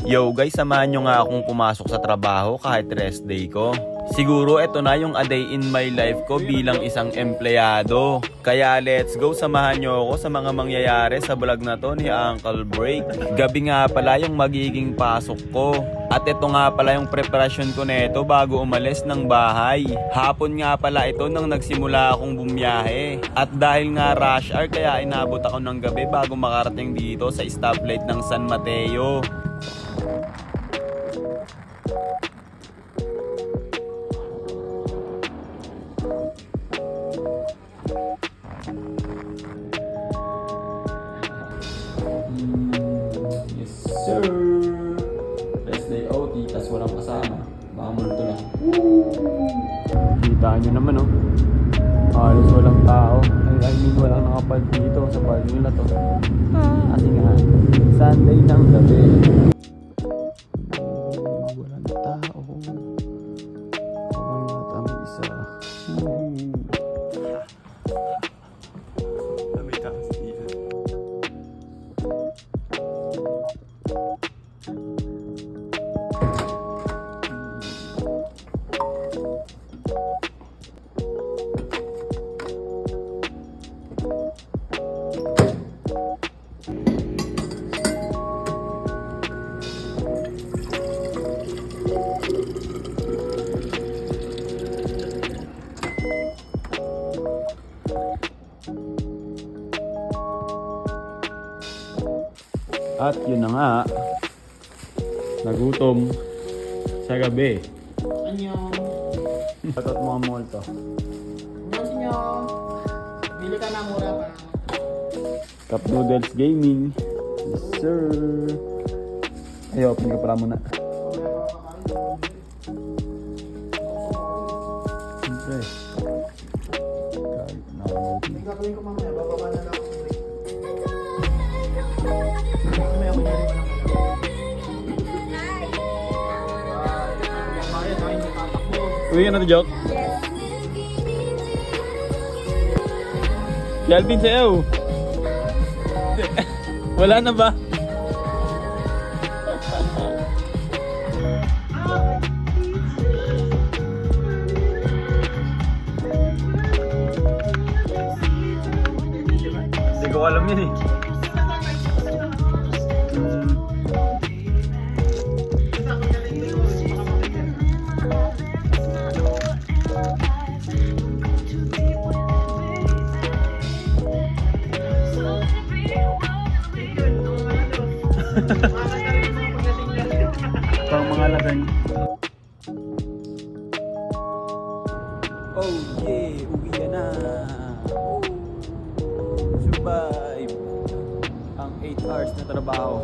Yo guys, samahan nyo nga akong pumasok sa trabaho kahit rest day ko. Siguro eto na yung a day in my life ko bilang isang empleyado. Kaya let's go, samahan nyo ako sa mga mangyayari sa vlog na to ni Uncle Break. Gabi nga pala yung magiging pasok ko. At ito nga pala yung preparasyon ko neto bago umalis ng bahay. Hapon nga pala ito nang nagsimula akong bumiyahe. At dahil nga rush hour kaya inabot ako ng gabi bago makarating dito sa stoplight ng San Mateo. Yes sir. Rest day OT, tas walang kasama. Baka multo lang. Kita nyo naman oh. Halos walang tao. I mean walang nakapal dito sa parking lot oh. Kasi nga Sunday ng gabi. Walang tao. Walang yata may isa. May taas dito. At yun na nga, nagutom sa gabi. Annyeong. Patot mga mall to. Annyeong. Bili ka na mura pa. Cup Noodles Gaming. Yes sir. Ay, open ka para muna. Siyempre. Kahit nakanood. May gagawin ko mamaya, bababa na lang ako break. Mamaya ko nyari walang Mamaya tayo hindi tatakbo. Uwi ka na to, joke? Si Alvin sa'yo. Wala na ba? Hindi ko alam yun eh. Pang mga lasang. Oh yeah, uwi ka na. Survive ang 8 hours na trabaho.